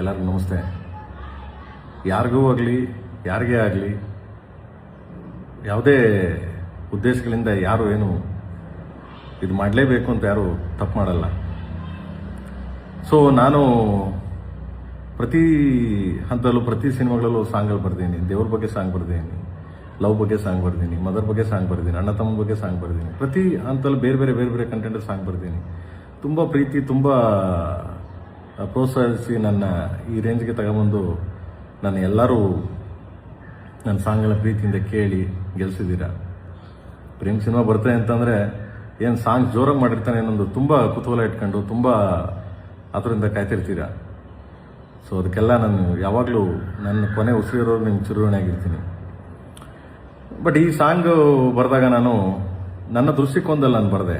ಎಲ್ಲರಿಗೂ ನಮಸ್ತೆ. ಯಾರಿಗೂ ಆಗಲಿ ಯಾರಿಗೇ ಆಗಲಿ ಯಾವುದೇ ಉದ್ದೇಶಗಳಿಂದ ಯಾರು ಏನು ಇದು ಮಾಡಲೇಬೇಕು ಅಂತ ಯಾರು ತಪ್ಪು ಮಾಡಲ್ಲ. ಸೊ ನಾನು ಪ್ರತಿ ಹಂತದಲ್ಲೂ ಪ್ರತಿ ಸಿನಿಮಾಗಳಲ್ಲೂ ಸಾಂಗ್ಗಳು ಬರ್ತೀನಿ. ದೇವ್ರ ಬಗ್ಗೆ ಸಾಂಗ್ ಬರ್ತೀನಿ, ಲವ್ ಬಗ್ಗೆ ಸಾಂಗ್ ಬರ್ತೀನಿ, ಮದರ್ ಬಗ್ಗೆ ಸಾಂಗ್ ಬರ್ತೀನಿ, ಅಣ್ಣ ತಮ್ಮ ಬಗ್ಗೆ ಸಾಂಗ್ ಬರ್ತೀನಿ. ಪ್ರತಿ ಹಂತದಲ್ಲೂ ಬೇರೆ ಬೇರೆ ಕಂಟೆಂಟ್ ಸಾಂಗ್ ಬರ್ತೀನಿ. ತುಂಬ ಪ್ರೀತಿ, ತುಂಬ ಪ್ರೋತ್ಸಾಹಿಸಿ ನನ್ನ ಈ ರೇಂಜ್ಗೆ ತಗೊಂಬಂದು ನಾನು ಎಲ್ಲರೂ ನನ್ನ ಸಾಂಗ್ಗಳ ಪ್ರೀತಿಯಿಂದ ಕೇಳಿ ಗೆಲ್ಸಿದ್ದೀರ. ಪ್ರೇಮ್ ಸಿನಿಮಾ ಬರ್ತದೆ ಅಂತಂದರೆ ಏನು ಸಾಂಗ್ ಜೋರಾಗಿ ಮಾಡಿರ್ತಾನೆ ಅನ್ನೊಂದು ತುಂಬ ಕುತೂಹಲ ಇಟ್ಕೊಂಡು ತುಂಬ ಅದರಿಂದ ಕಾಯ್ತಿರ್ತೀರ. ಸೊ ಅದಕ್ಕೆಲ್ಲ ನಾನು ಯಾವಾಗಲೂ ನನ್ನ ಕೊನೆ ಉಸಿರಿರೋರು ನಿಮ್ಗೆ ಚಿರುಣೆ ಆಗಿರ್ತೀನಿ. ಬಟ್ ಈ ಸಾಂಗ್ ಬರೆದಾಗ ನಾನು ನನ್ನ ದೃಷ್ಟಿಕೋನದಲ್ಲಿ ನಾನು ಬರೆದೆ.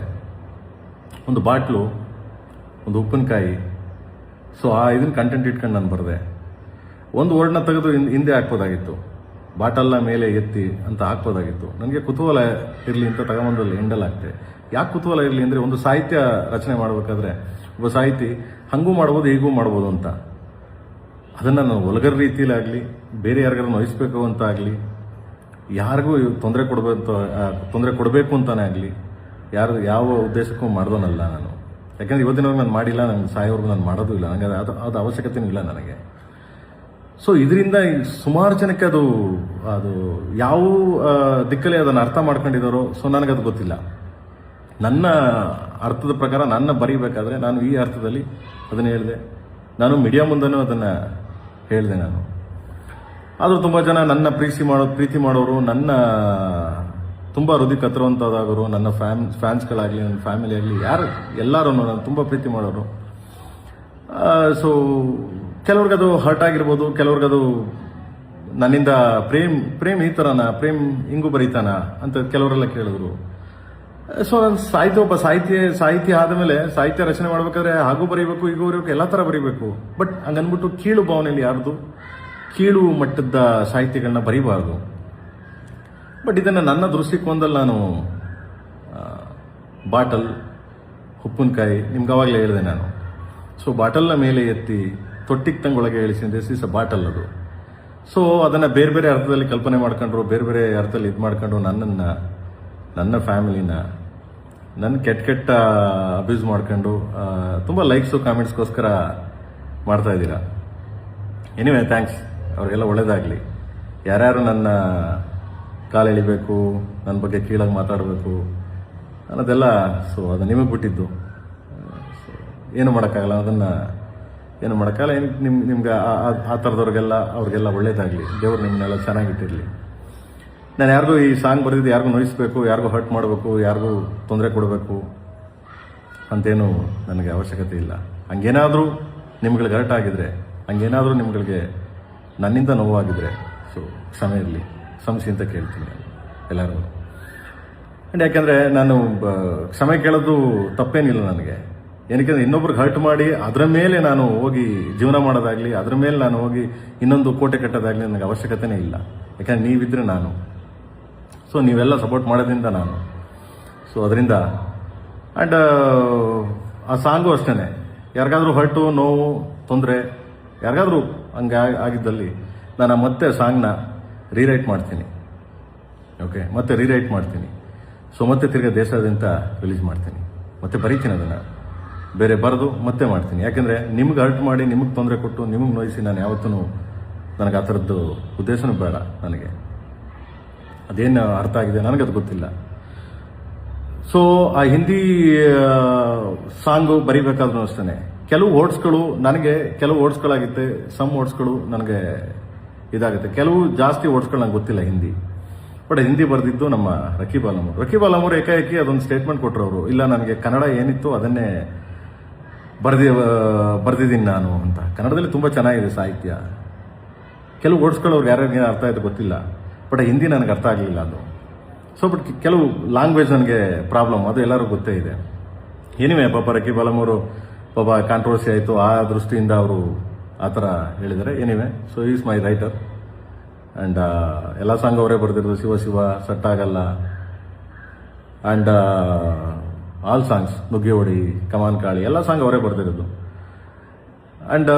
ಒಂದು ಬಾಟ್ಲು, ಒಂದು ಉಪ್ಪಿನಕಾಯಿ, ಸೊ ಇದನ್ನ ಕಂಟೆಂಟ್ ಇಟ್ಕೊಂಡು ನಾನು ಬರೆದೆ. ಒಂದು ವರ್ಡ್ನ ತೆಗೆದು ಹಿಂದೆ ಹಾಕ್ಬೋದಾಗಿತ್ತು, ಬಾಟಲ್ನ ಮೇಲೆ ಎತ್ತಿ ಅಂತ ಹಾಕ್ಬೋದಾಗಿತ್ತು. ನನಗೆ ಕುತೂಹಲ ಇರಲಿ ಅಂತ ತಗೊಂಬಂದಲ್ಲಿ ಎಂಡಲ್ ಆಗ್ತೆ. ಯಾಕೆ ಕುತೂಹಲ ಇರಲಿ ಅಂದರೆ, ಒಂದು ಸಾಹಿತ್ಯ ರಚನೆ ಮಾಡಬೇಕಾದ್ರೆ ಒಬ್ಬ ಸಾಹಿತಿ ಹಂಗೂ ಮಾಡ್ಬೋದು ಹೀಗೂ ಮಾಡ್ಬೋದು ಅಂತ, ಅದನ್ನು ನಾನು ಒಲಗರ ರೀತಿಯಲ್ಲಾಗಲಿ ಬೇರೆ ಯಾರಿಗಾರು ನೋಯಿಸ್ಬೇಕು ಅಂತ ಆಗಲಿ, ಯಾರಿಗೂ ತೊಂದರೆ ಕೊಡಬೇಕು ಅಂತಾನೆ ಆಗಲಿ ಯಾವ ಉದ್ದೇಶಕ್ಕೂ ಮಾಡ್ದೋನಲ್ಲ ನಾನು. ಯಾಕಂದರೆ ಇವತ್ತಿನವರೆಗೂ ನಾನು ಮಾಡಿಲ್ಲ, ನನ್ನ ಸಾಯೋವರೆಗೂ ನಾನು ಮಾಡೋದು ಇಲ್ಲ. ನನಗೆ ಅದು ಅವಶ್ಯಕತೆಯೂ ಇಲ್ಲ ನನಗೆ. ಸೊ ಇದರಿಂದ ಸುಮಾರು ಜನಕ್ಕೆ ಅದು ಯಾವ ದಿಕ್ಕಲ್ಲಿ ಅದನ್ನು ಅರ್ಥ ಮಾಡ್ಕೊಂಡಿದ್ದಾರೋ, ಸೊ ನನಗದು ಗೊತ್ತಿಲ್ಲ. ನನ್ನ ಅರ್ಥದ ಪ್ರಕಾರ ನನ್ನ ಬರೀಬೇಕಾದ್ರೆ ನಾನು ಈ ಅರ್ಥದಲ್ಲಿ ಅದನ್ನು ಹೇಳಿದೆ. ನಾನು ಮೀಡಿಯಾ ಮುಂದೆನೂ ಅದನ್ನು ಹೇಳಿದೆ. ನಾನು ಆದರೂ ತುಂಬ ಜನ ನನ್ನ ಪ್ರೀತಿ ಮಾಡೋರು, ನನ್ನ ತುಂಬ ಹೃದಯ ಕತ್ತರುವಂಥದ್ದಾಗೋರು, ನನ್ನ ಫ್ಯಾನ್ಸ್ಗಳಾಗಲಿ, ನನ್ನ ಫ್ಯಾಮಿಲಿ ಆಗಲಿ, ಎಲ್ಲರೂ ನಾನು ತುಂಬ ಪ್ರೀತಿ ಮಾಡೋರು. ಸೊ ಕೆಲವ್ರಿಗದು ಹರ್ಟ್ ಆಗಿರ್ಬೋದು, ಕೆಲವ್ರಿಗದು ನನ್ನಿಂದ ಪ್ರೇಮ್ ಈ ಥರನ, ಪ್ರೇಮ್ ಹಿಂಗೂ ಬರೀತಾನ ಅಂತ ಕೆಲವರೆಲ್ಲ ಕೇಳಿದ್ರು. ಸೊ ನಾನು ಒಬ್ಬ ಸಾಹಿತಿ ಆದಮೇಲೆ ಸಾಹಿತ್ಯ ರಚನೆ ಮಾಡಬೇಕಾದ್ರೆ ಹಾಗೂ ಬರೀಬೇಕು, ಹೀಗೂ ಬರೀಬೇಕು, ಎಲ್ಲ ಥರ ಬರೀಬೇಕು. ಬಟ್ ಹಂಗನ್ಬಿಟ್ಟು ಕೀಳು ಭಾವನೆಯಲ್ಲಿ ಯಾರ್ದು ಕೀಳು ಮಟ್ಟದ ಸಾಹಿತ್ಯಗಳನ್ನ ಬರೀಬಾರ್ದು. ಬಟ್ ಇದನ್ನು ನನ್ನ ದೃಷ್ಟಿಕೋನದಲ್ಲಿ ನಾನು ಬಾಟಲ್, ಉಪ್ಪಿನಕಾಯಿ ನಿಮ್ಗೆ ಅವಾಗಲೇ ಹೇಳಿದೆ ನಾನು. ಸೊ ಬಾಟಲ್ನ ಮೇಲೆ ಎತ್ತಿ ತೊಟ್ಟಿಗೆ ತಂಗೊಳಗೆ ಇಳಿಸಿದ ದಿಸ್ ಅ ಬಾಟಲ್ ಅದು. ಸೊ ಅದನ್ನು ಬೇರೆ ಬೇರೆ ಅರ್ಥದಲ್ಲಿ ಕಲ್ಪನೆ ಮಾಡ್ಕೊಂಡ್ರು, ಬೇರೆ ಬೇರೆ ಅರ್ಥದಲ್ಲಿ ಇದು ಮಾಡ್ಕೊಂಡು ನನ್ನನ್ನು, ನನ್ನ ಫ್ಯಾಮಿಲಿನ, ನನ್ನ ಕೆಟ್ಟ ಅಬ್ಯೂಸ್ ಮಾಡ್ಕೊಂಡು ತುಂಬ ಲೈಕ್ಸು ಕಾಮೆಂಟ್ಸ್ಗೋಸ್ಕರ ಮಾಡ್ತಾ ಇದ್ದೀರಾ. ಎನಿವೆ ಥ್ಯಾಂಕ್ಸ್, ಅವ್ರಿಗೆಲ್ಲ ಒಳ್ಳೇದಾಗಲಿ. ಯಾರ್ಯಾರು ನನ್ನ ಕಾಲು ಎಳಿಬೇಕು, ನನ್ನ ಬಗ್ಗೆ ಕೀಳಾಗಿ ಮಾತಾಡಬೇಕು ಅನ್ನೋದೆಲ್ಲ, ಸೊ ಅದು ನಿಮಗೆ ಬಿಟ್ಟಿದ್ದು. ಏನು ಮಾಡೋಕ್ಕಾಗಲ್ಲ, ಅದನ್ನು ಏನು ಮಾಡೋಕ್ಕಾಗಲ್ಲ. ನಿಮ್ಗೆ ಆ ಥರದವ್ರಿಗೆಲ್ಲ ಅವ್ರಿಗೆಲ್ಲ ಒಳ್ಳೇದಾಗಲಿ, ದೇವ್ರು ನಿಮ್ಮನ್ನೆಲ್ಲ ಚೆನ್ನಾಗಿಟ್ಟಿರಲಿ. ನಾನು ಯಾರಿಗೂ ಈ ಸಾಂಗ್ ಬರೆದಿದ್ದು ಯಾರಿಗೂ ನೋಯಿಸ್ಬೇಕು, ಯಾರಿಗೂ ಹರ್ಟ್ ಮಾಡಬೇಕು, ಯಾರಿಗೂ ತೊಂದರೆ ಕೊಡಬೇಕು ಅಂತೇನು ನನಗೆ ಅವಶ್ಯಕತೆ ಇಲ್ಲ. ಹಂಗೇನಾದರೂ ನಿಮ್ಗಳಿಗೆ ಹರ್ಟ್ ಆಗಿದ್ರೆ, ಹಂಗೇನಾದರೂ ನಿಮ್ಗಳಿಗೆ ನನ್ನಿಂದ ನೋವಾಗಿದ್ರೆ, ಸೊ ಕ್ಷಮೆ ಇರಲಿ, ಕ್ಷಮಿಸಿ ಅಂತ ಕೇಳ್ತೀನಿ ಎಲ್ಲರಿಗೂ. ಆ್ಯಂಡ್ ಯಾಕೆಂದರೆ ನಾನು ಕ್ಷಮೆ ಕೇಳೋದು ತಪ್ಪೇನಿಲ್ಲ ನನಗೆ. ಏನಕ್ಕೆ ಇನ್ನೊಬ್ರಿಗೆ ಹರ್ಟ್ ಮಾಡಿ ಅದರ ಮೇಲೆ ನಾನು ಹೋಗಿ ಜೀವನ ಮಾಡೋದಾಗಲಿ, ಅದರ ಮೇಲೆ ನಾನು ಹೋಗಿ ಇನ್ನೊಂದು ಕೋಟೆ ಕಟ್ಟೋದಾಗಲಿ ನನಗೆ ಅವಶ್ಯಕತೆನೇ ಇಲ್ಲ. ಯಾಕಂದರೆ ನೀವಿದ್ರೆ ನಾನು, ಸೊ ನೀವೆಲ್ಲ ಸಪೋರ್ಟ್ ಮಾಡೋದ್ರಿಂದ ನಾನು, ಸೊ ಅದರಿಂದ. ಆ್ಯಂಡ್ ಆ ಸಾಂಗು ಅಷ್ಟೇ, ಯಾರಿಗಾದ್ರೂ ಹರ್ಟು, ನೋವು, ತೊಂದರೆ ಯಾರಿಗಾದ್ರೂ ಹಂಗೆ ಆಗಿದ್ದಲ್ಲಿ ನಾನು ಮತ್ತೆ ಸಾಂಗ್ನ ರೀರೈಟ್ ಮಾಡ್ತೀನಿ. ಓಕೆ, ಮತ್ತೆ ರೀರೈಟ್ ಮಾಡ್ತೀನಿ. ಸೊ ಮತ್ತೆ ತಿರ್ಗಾ ದೇಶಾದ್ಯಂತ ರಿಲೀಸ್ ಮಾಡ್ತೀನಿ, ಮತ್ತೆ ಬರೀತೀನಿ ಅದನ್ನು, ಬೇರೆ ಬರೆದು ಮತ್ತೆ ಮಾಡ್ತೀನಿ. ಯಾಕೆಂದರೆ ನಿಮ್ಗೆ ಹರ್ಟ್ ಮಾಡಿ, ನಿಮಗೆ ತೊಂದರೆ ಕೊಟ್ಟು, ನಿಮಗೆ ನೋಯಿಸಿ ನಾನು ಯಾವತ್ತೂ, ನನಗೆ ಆ ಥರದ್ದು ಉದ್ದೇಶನೂ ಬೇಡ. ನನಗೆ ಅದೇನು ಅರ್ಥ ಆಗಿದೆ ನನಗದು ಗೊತ್ತಿಲ್ಲ. ಸೊ ಆ ಹಿಂದಿ ಸಾಂಗು ಬರಿಬೇಕಾದ್ರೂ ಅಷ್ಟೇ ಕೆಲವು ವರ್ಡ್ಸ್ಗಳು ನನಗೆ, ಕೆಲವು ವರ್ಡ್ಸ್ಗಳಾಗುತ್ತೆ, ಸಮ್ ವರ್ಡ್ಸ್ಗಳು ನನಗೆ ಇದಾಗುತ್ತೆ, ಕೆಲವು ಜಾಸ್ತಿ ವರ್ಡ್ಸ್ಗಳು ನಂಗೆ ಗೊತ್ತಿಲ್ಲ ಹಿಂದಿ. ಬಟ್ ಹಿಂದಿ ಬರೆದಿದ್ದು ನಮ್ಮ ರಕೀಬ್ ಅಲಮೂರು ಏಕಾಏಕಿ ಅದೊಂದು ಸ್ಟೇಟ್ಮೆಂಟ್ ಕೊಟ್ಟರು ಅವರು, ಇಲ್ಲ ನನಗೆ ಕನ್ನಡ ಏನಿತ್ತು ಅದನ್ನೇ ಬರೆದಿದ್ದೀನಿ ನಾನು ಅಂತ. ಕನ್ನಡದಲ್ಲಿ ತುಂಬ ಚೆನ್ನಾಗಿದೆ ಸಾಹಿತ್ಯ. ಕೆಲವು ವರ್ಡ್ಸ್ಗಳು ಅವ್ರಿಗೆ ಯಾರ್ಯಾರಿಗೆ ಅರ್ಥ ಆಯಿತು ಗೊತ್ತಿಲ್ಲ, ಬಟ್ ಹಿಂದಿ ನನಗೆ ಅರ್ಥ ಆಗಲಿಲ್ಲ ಅದು. ಸೊ ಬಟ್ ಕೆಲವು ಲ್ಯಾಂಗ್ವೇಜ್ ನನಗೆ ಪ್ರಾಬ್ಲಮ್, ಅದು ಎಲ್ಲರಿಗೂ ಗೊತ್ತೇ ಇದೆ. ಏನಿವೆ ಪಾಪ ರಕೀಬ್ ಅಲಮೂರು ಪಾಪ ಕಾಂಟ್ರವರ್ಸಿ ಆಯಿತು, ಆ ದೃಷ್ಟಿಯಿಂದ ಅವರು ಆ ಥರ ಹೇಳಿದ್ದಾರೆ. Anyway, so is my writer. And ಎಲ್ಲ ಸಾಂಗ್ ಅವರೇ ಬರೆದಿರೋದು, ಶಿವ ಶಿವ, ಸಟ್ಟಾಗಲ್ಲ, ಆ್ಯಂಡ್ ಆಲ್ ಸಾಂಗ್ಸ್, ನುಗ್ಗೆ ಹೊಡಿ, ಕಮಾನ್ ಕಾಳಿ, ಎಲ್ಲ ಸಾಂಗ್ ಅವರೇ ಬರೆದಿರೋದು. ಆ್ಯಂಡ್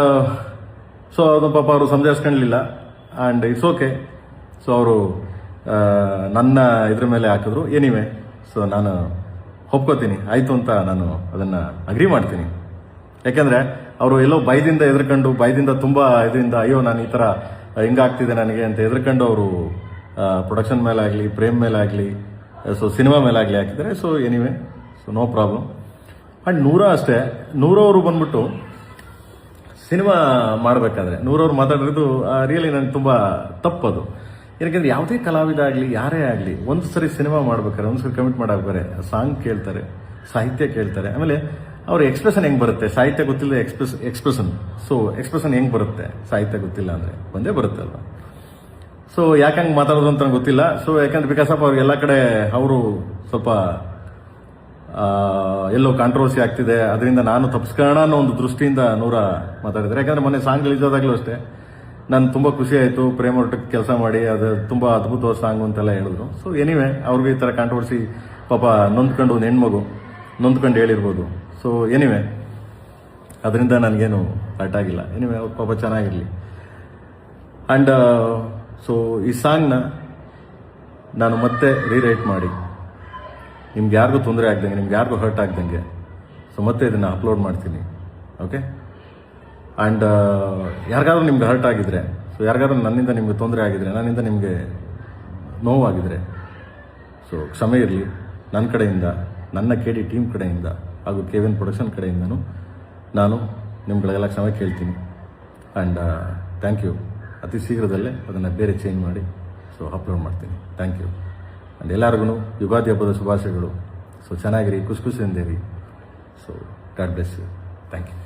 ಸೊ ಅದು ಪಾಪ ಅವರು ಸಂಜಾಯಿಸ್ಕೊಳ್ಳಲಿಲ್ಲ ಆ್ಯಂಡ್ ಇಟ್ಸ್ ಓಕೆ. ಸೊ ಅವರು ನನ್ನ ಇದ್ರ ಮೇಲೆ ಹಾಕಿದ್ರು. ಎನಿವೆ, ಸೊ ನಾನು ಒಪ್ಕೋತೀನಿ, ಆಯಿತು ಅಂತ ನಾನು ಅದನ್ನು ಅಗ್ರಿ ಮಾಡ್ತೀನಿ. ಯಾಕೆಂದರೆ ಅವರು ಎಲ್ಲೋ ಭಯದಿಂದ ಎದ್ರಕೊಂಡು, ಭಯದಿಂದ ತುಂಬ ಇದರಿಂದ ಅಯ್ಯೋ ನಾನು ಈ ಥರ ಹಿಂಗಾಗ್ತಿದೆ ನನಗೆ ಅಂತ ಎದ್ರಕೊಂಡು ಅವರು ಪ್ರೊಡಕ್ಷನ್ ಮೇಲೆ ಆಗಲಿ, ಪ್ರೇಮ್ ಮೇಲೆ ಆಗಲಿ, ಸೊ ಸಿನಿಮಾ ಮೇಲೆ ಆಗಲಿ ಹಾಕಿದ್ದಾರೆ. So anyway, so no problem. And ನೂರ ಅಷ್ಟೇ, ನೂರವರು ಬಂದ್ಬಿಟ್ಟು ಸಿನಿಮಾ ಮಾಡಬೇಕಾದ್ರೆ ನೂರವ್ರು ಮಾತಾಡಿರೋದು ರಿಯಲಿ ನನಗೆ ತುಂಬ ತಪ್ಪದು. ಯಾಕೆಂದರೆ ಯಾವುದೇ ಕಲಾವಿದ ಆಗಲಿ, ಯಾರೇ ಆಗಲಿ, ಒಂದು ಸರಿ ಸಿನಿಮಾ ಮಾಡ್ಬೇಕಾದ್ರೆ, ಒಂದು ಸರಿ ಕಮಿಟ್ ಮಾಡಬೇಕಾದ್ರೆ ಸಾಂಗ್ ಕೇಳ್ತಾರೆ, ಸಾಹಿತ್ಯ ಕೇಳ್ತಾರೆ, ಆಮೇಲೆ ಅವ್ರ ಎಕ್ಸ್ಪ್ರೆಷನ್ ಹೆಂಗೆ ಬರುತ್ತೆ. ಸಾಹಿತ್ಯ ಗೊತ್ತಿಲ್ಲ, ಎಕ್ಸ್ಪ್ರೆಷನ್. ಸೊ ಎಕ್ಸ್ಪ್ರೆಷನ್ ಹೆಂಗೆ ಬರುತ್ತೆ ಸಾಹಿತ್ಯ ಗೊತ್ತಿಲ್ಲ ಅಂದರೆ? ಒಂದೇ ಬರುತ್ತೆ ಅಲ್ವಾ. ಸೊ ಯಾಕೆ ಹಂಗೆ ಮಾತಾಡೋದು ಅಂತ ನನಗೆ ಗೊತ್ತಿಲ್ಲ. ಸೊ ಯಾಕಂದ್ರೆ ಬಿಕಾಸ್ ಆಫ್ ಅವ್ರಿಗೆಲ್ಲ ಕಡೆ ಅವರು ಸ್ವಲ್ಪ ಎಲ್ಲೋ ಕಾಂಟ್ರವರ್ಸಿ ಆಗ್ತಿದೆ, ಅದರಿಂದ ನಾನು ತಪ್ಪಿಸ್ಕೋಣ ಅನ್ನೋ ಒಂದು ದೃಷ್ಟಿಯಿಂದ ನೂರ ಮಾತಾಡಿದ್ದಾರೆ. ಯಾಕಂದರೆ ಮೊನ್ನೆ ಸಾಂಗ್ ರಿಲೀಸ್ ಆದಾಗಲೂ ಅಷ್ಟೇ ನಾನು ತುಂಬ ಖುಷಿ ಆಯಿತು, ಪ್ರೇಮ್ ಒಟ್ಟಿಗೆ ಕೆಲಸ ಮಾಡಿ, ಅದು ತುಂಬ ಅದ್ಭುತವಾದ ಸಾಂಗು ಅಂತೆಲ್ಲ ಹೇಳಿದ್ರು. ಸೊ ಎನಿವೆ, ಅವ್ರಿಗೆ ಈ ಥರ ಕಾಂಟ್ರವರ್ಸಿ ಪಾಪ ನೊಂದ್ಕೊಂಡು, ಒಂದು ಹೆಣ್ಮಗು ನೊಂದ್ಕೊಂಡು ಹೇಳಿರ್ಬೋದು. ಸೊ ಎನಿವೆ, ಅದರಿಂದ ನನಗೇನು ಹರ್ಟ್ ಆಗಿಲ್ಲ. ಎನಿವೆ, ಅವ್ರ ಪಾಪ ಚೆನ್ನಾಗಿರಲಿ. ಆ್ಯಂಡ್ ಸೊ ಈ ಸಾಂಗ್ನ ನಾನು ಮತ್ತೆ ರೀರೈಟ್ ಮಾಡಿ ನಿಮ್ಗೆ ಯಾರಿಗೂ ತೊಂದರೆ ಆಗ್ದಂಗೆ, ನಿಮ್ಗೆ ಯಾರಿಗೂ ಹರ್ಟ್ ಆಗ್ದಂಗೆ, ಸೊ ಮತ್ತೆ ಇದನ್ನು ಅಪ್ಲೋಡ್ ಮಾಡ್ತೀನಿ. ಓಕೆ. ಆ್ಯಂಡ್ ಯಾರಿಗಾದ್ರೂ ನಿಮ್ಗೆ ಹರ್ಟ್ ಆಗಿದ್ರೆ, ಸೊ ಯಾರಿಗಾದ್ರೂ ನನ್ನಿಂದ ನಿಮ್ಗೆ ತೊಂದರೆ ಆಗಿದ್ರೆ, ನನ್ನಿಂದ ನಿಮಗೆ ನೋವಾಗಿದ್ರೆ, ಸೊ ಕ್ಷಮೆ ಇರಲಿ. ನನ್ನ ಕಡೆಯಿಂದ, ನನ್ನ KD ಟೀಮ್ ಕಡೆಯಿಂದ ಹಾಗೂ KVN ಪ್ರೊಡಕ್ಷನ್ ಕಡೆಯಿಂದನೂ ನಾನು ನಿಮ್ಗಳಿಗೆಲ್ಲ ಕ್ಷಮೆ ಕೇಳ್ತೀನಿ. And thank you. ಅತಿ ಶೀಘ್ರದಲ್ಲೇ ಅದನ್ನು ಬೇರೆ ಚೇಂಜ್ ಮಾಡಿ ಸೊ ಅಪ್ಲೋಡ್ ಮಾಡ್ತೀನಿ. Thank you. ಆ್ಯಂಡ್ ಎಲ್ಲರಿಗೂ ಯುಗಾದಿ ಹಬ್ಬದ ಶುಭಾಶಯಗಳು. ಸೊ ಚೆನ್ನಾಗಿರಿ, ಖುಷಿಯಿಂದಿರಿ. So God bless you. Thank you.